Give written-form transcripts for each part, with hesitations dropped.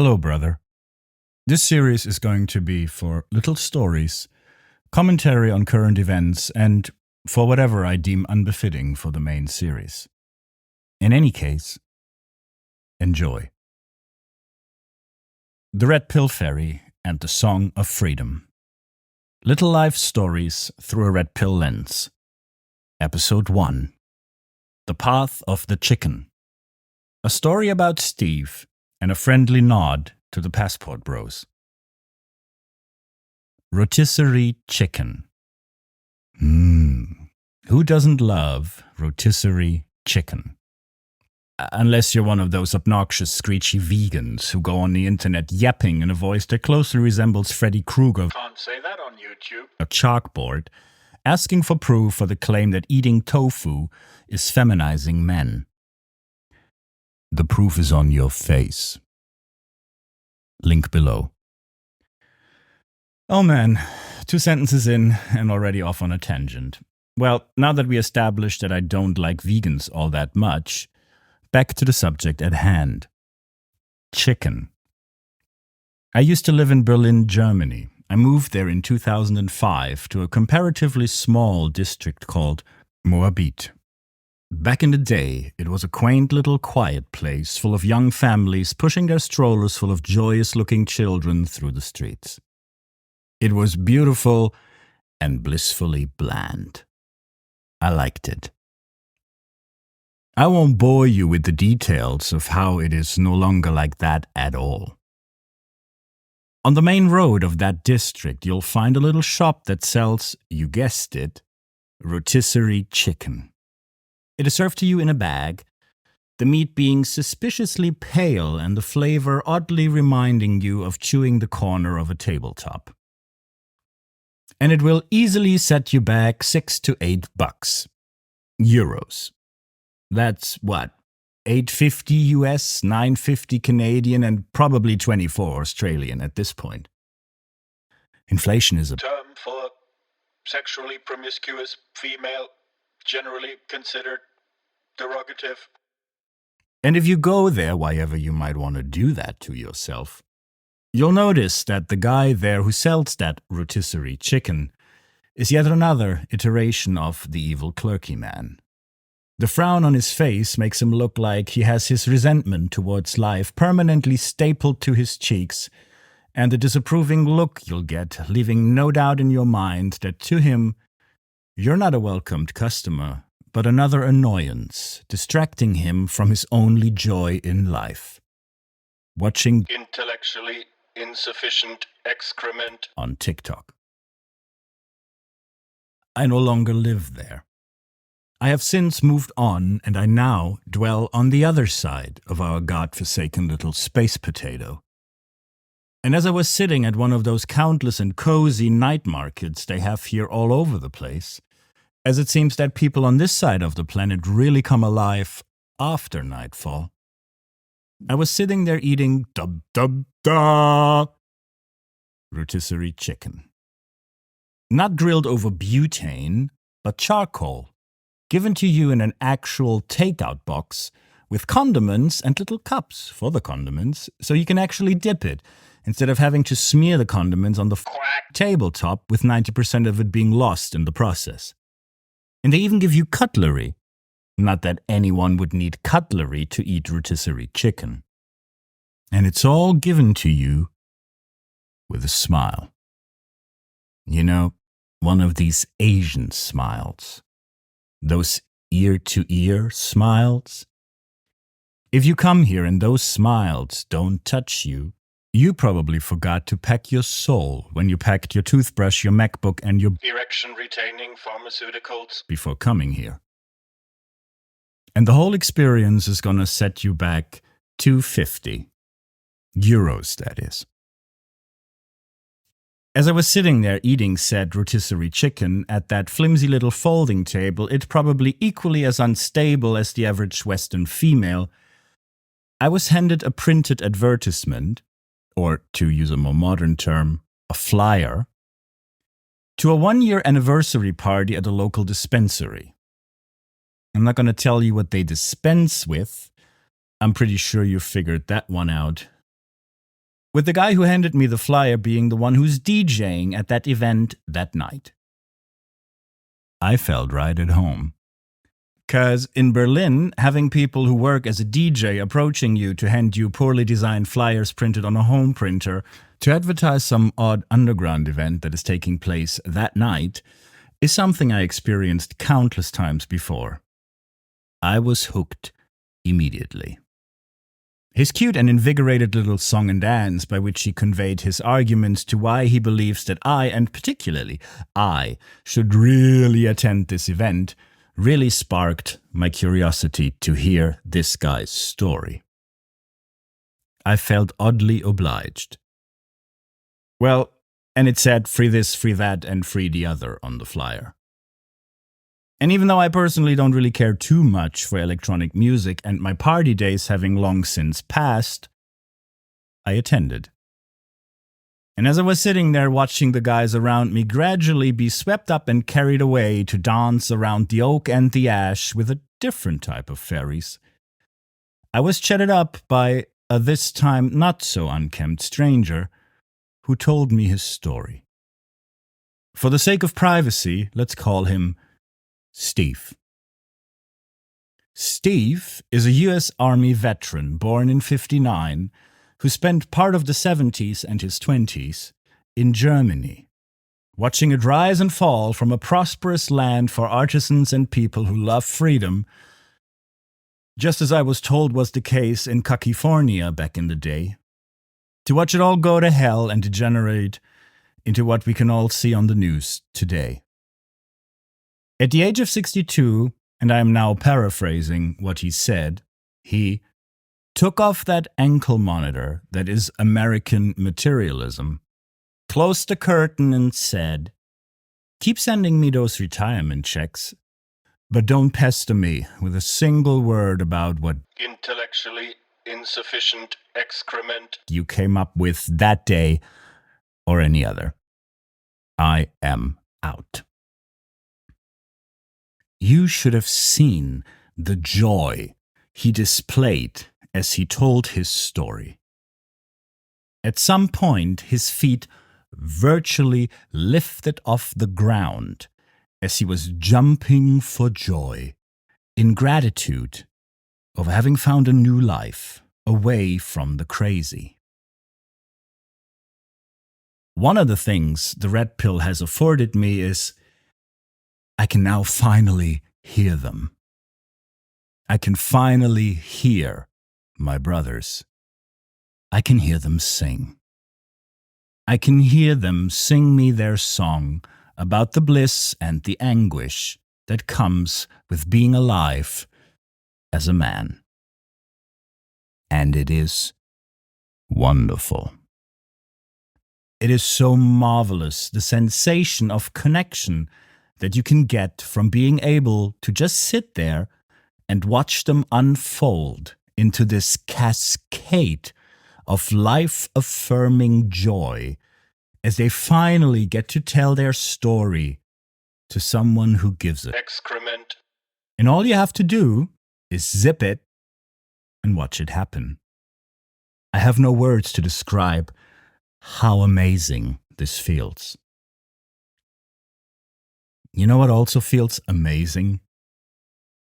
Hello, brother. This series is going to be for little stories, commentary on current events, and for whatever I deem unbefitting for the main series. In any case, enjoy. The Red Pill Fairy and the Song of Freedom. Little Life Stories Through a Red Pill Lens. Episode 1. The Path of the Chicken. A story about Steve and a friendly nod to the Passport Bros. Rotisserie chicken. Who doesn't love rotisserie chicken? Unless you're one of those obnoxious, screechy vegans who go on the internet yapping in a voice that closely resembles Freddy Krueger. Can't say that on YouTube. A chalkboard, asking for proof for the claim that eating tofu is feminizing men. The proof is on your face. Link below. Oh man, 2 sentences in and already off on a tangent. Well, now that we established that I don't like vegans all that much, back to the subject at hand. Chicken. I used to live in Berlin, Germany. I moved there in 2005 to a comparatively small district called Moabit. Back in the day, it was a quaint little quiet place full of young families pushing their strollers full of joyous-looking children through the streets. It was beautiful and blissfully bland. I liked it. I won't bore you with the details of how it is no longer like that at all. On the main road of that district, you'll find a little shop that sells, you guessed it, rotisserie chicken. It is served to you in a bag, the meat being suspiciously pale and the flavor oddly reminding you of chewing the corner of a tabletop. And it will easily set you back $6 to $8 euros. That's what? $8.50 US, $9.50 Canadian, and probably 24 Australian at this point. Inflation is a Term for sexually promiscuous female, generally considered derogative. And if you go there, why ever you might want to do that to yourself, you'll notice that the guy there who sells that rotisserie chicken is yet another iteration of the evil clerky man. The frown on his face makes him look like he has his resentment towards life permanently stapled to his cheeks, and the disapproving look you'll get, leaving no doubt in your mind that to him, you're not a welcomed customer, but another annoyance, distracting him from his only joy in life. Watching Intellectually insufficient excrement. on TikTok. I no longer live there. I have since moved on, and I now dwell on the other side of our godforsaken little space potato. And as I was sitting at one of those countless and cozy night markets they have here all over the place, as it seems that people on this side of the planet really come alive after nightfall, I was sitting there eating rotisserie chicken. Not grilled over butane, but charcoal, given to you in an actual takeout box with condiments and little cups for the condiments, so you can actually dip it, instead of having to smear the condiments on the tabletop with 90% of it being lost in the process. And they even give you cutlery. Not that anyone would need cutlery to eat rotisserie chicken. And it's all given to you with a smile. You know, one of these Asian smiles. Those ear-to-ear smiles. If you come here and those smiles don't touch you, you probably forgot to pack your soul when you packed your toothbrush, your MacBook, and your Erection-retaining pharmaceuticals. before coming here. And the whole experience is gonna set you back €2.50. Euros, that is. As I was sitting there eating said rotisserie chicken at that flimsy little folding table, it probably equally as unstable as the average Western female, I was handed a printed advertisement, or to use a more modern term, a flyer, to a 1-year anniversary party at a local dispensary. I'm not going to tell you what they dispense with. I'm pretty sure you figured that one out with the guy who handed me the flyer being the one who's DJing at that event that night. I felt right at home. Because in Berlin, having people who work as a DJ approaching you to hand you poorly designed flyers printed on a home printer to advertise some odd underground event that is taking place that night is something I experienced countless times before. I was hooked immediately. His cute and invigorated little song and dance by which he conveyed his arguments to why he believes that I, and particularly I, should really attend this event really sparked my curiosity to hear this guy's story. I felt oddly obliged. Well, and it said free this, free that, and free the other on the flyer. And even though I personally don't really care too much for electronic music and my party days having long since passed, I attended. And as I was sitting there watching the guys around me gradually be swept up and carried away to dance around the oak and the ash with a different type of fairies, I was chatted up by a this time not so unkempt stranger who told me his story. For the sake of privacy, let's call him Steve. Steve is a U.S. Army veteran born in '59 who spent part of the 70s and his 20s in Germany, watching it rise and fall from a prosperous land for artisans and people who love freedom, just as I was told was the case in California back in the day, to watch it all go to hell and degenerate into what we can all see on the news today. At the age of 62, and I am now paraphrasing what he said, he took off that ankle monitor that is American materialism, closed the curtain and said, "Keep sending me those retirement checks, but don't pester me with a single word about what intellectually insufficient excrement you came up with that day or any other. I am out." You should have seen the joy he displayed as he told his story. At some point, his feet virtually lifted off the ground as he was jumping for joy in gratitude of having found a new life away from the crazy. One of the things the red pill has afforded me is I can now finally hear them. I can finally hear my brothers. I can hear them sing. I can hear them sing me their song about the bliss and the anguish that comes with being alive as a man. And it is wonderful. It is so marvelous, the sensation of connection that you can get from being able to just sit there and watch them unfold into this cascade of life-affirming joy as they finally get to tell their story to someone who gives it. excrement And all you have to do is zip it and watch it happen. I have no words to describe how amazing this feels. You know what also feels amazing?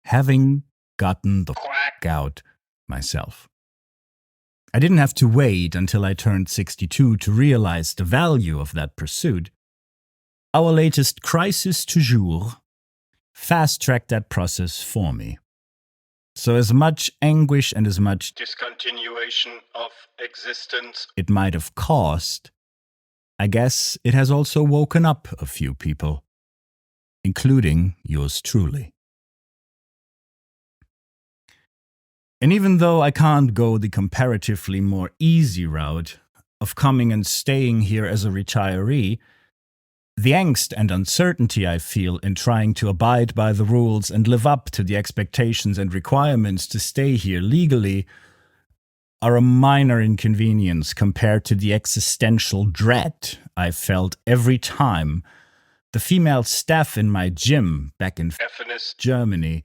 Having gotten the quack out myself. I didn't have to wait until I turned 62 to realize the value of that pursuit. Our latest crisis du jour fast-tracked that process for me. So as much anguish and as much discontinuation of existence it might have caused, I guess it has also woken up a few people, including yours truly. And even though I can't go the comparatively more easy route of coming and staying here as a retiree, the angst and uncertainty I feel in trying to abide by the rules and live up to the expectations and requirements to stay here legally are a minor inconvenience compared to the existential dread I felt every time the female staff in my gym back in definite Germany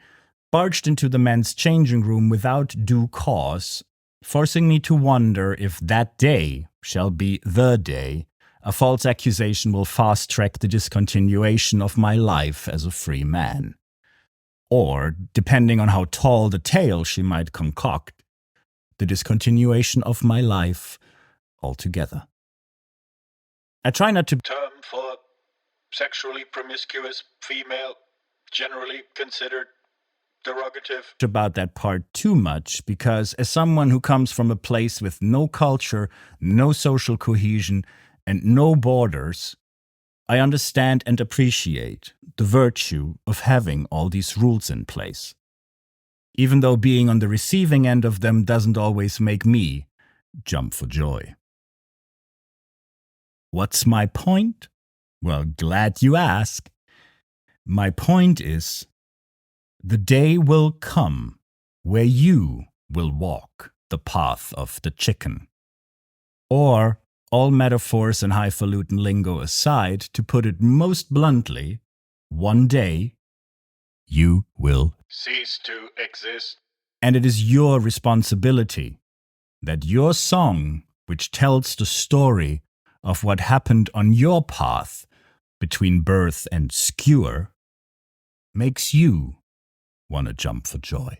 barged into the men's changing room without due cause, forcing me to wonder if that day shall be the day a false accusation will fast-track the discontinuation of my life as a free man. Or, depending on how tall the tale she might concoct, the discontinuation of my life altogether. I try not to Term for sexually promiscuous female, generally considered derogative. about that part too much, because as someone who comes from a place with no culture, no social cohesion, and no borders, I understand and appreciate the virtue of having all these rules in place. Even though being on the receiving end of them doesn't always make me jump for joy. What's my point? Well, glad you ask. My point is, the day will come where you will walk the path of the chicken. Or, all metaphors and highfalutin lingo aside, to put it most bluntly, one day you will Cease to exist. And it is your responsibility that your song, which tells the story of what happened on your path between birth and skewer, makes you want to jump for joy.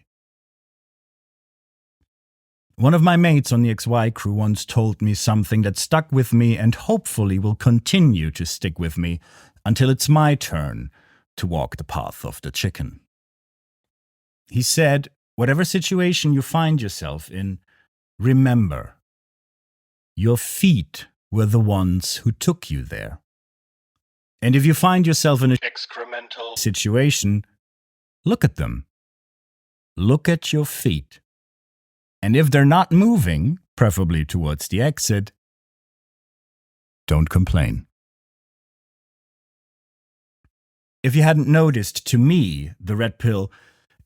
One of my mates on the XY crew once told me something that stuck with me and hopefully will continue to stick with me until it's my turn to walk the path of the chicken. He said, whatever situation you find yourself in, remember, your feet were the ones who took you there. And if you find yourself in a Excremental. situation, look at them. Look at your feet. And if they're not moving, preferably towards the exit, don't complain. If you hadn't noticed, to me, the red pill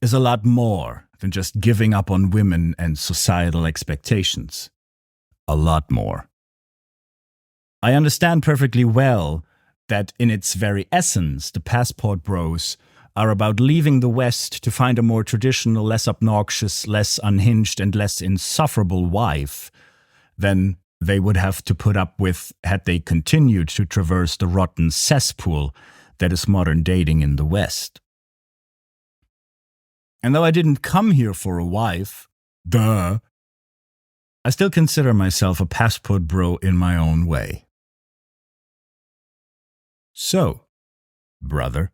is a lot more than just giving up on women and societal expectations. A lot more. I understand perfectly well that in its very essence, the passport bros are about leaving the West to find a more traditional, less obnoxious, less unhinged, and less insufferable wife than they would have to put up with had they continued to traverse the rotten cesspool that is modern dating in the West. And though I didn't come here for a wife, I still consider myself a passport bro in my own way. So, brother,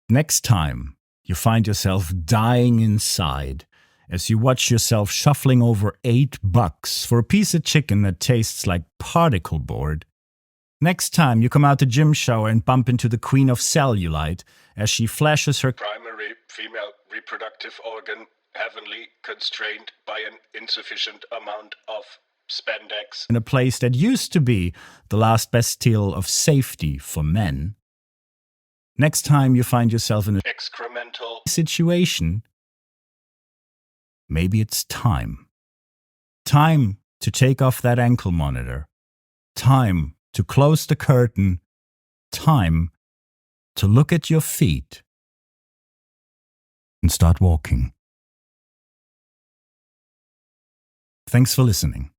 next time you find yourself dying inside as you watch yourself shuffling over $8 for a piece of chicken that tastes like particle board, next time you come out the gym shower and bump into the queen of cellulite as she flashes her Primary female reproductive organ, heavily constrained by an insufficient amount of spandex. in a place that used to be the last bastille of safety for men, next time you find yourself in a Excremental. situation, maybe it's time. Time to take off that ankle monitor. Time to close the curtain. Time to look at your feet and start walking. Thanks for listening.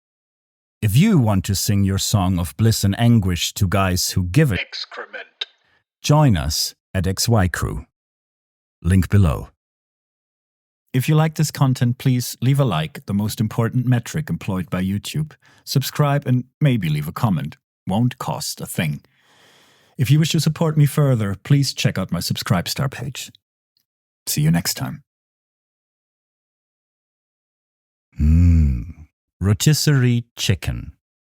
If you want to sing your song of bliss and anguish to guys who give it, Excrement. join us at XY Crew. Link below. If you like this content, please leave a like, the most important metric employed by YouTube. Subscribe and maybe leave a comment. Won't cost a thing. If you wish to support me further, please check out my Subscribestar page. See you next time. Rotisserie chicken.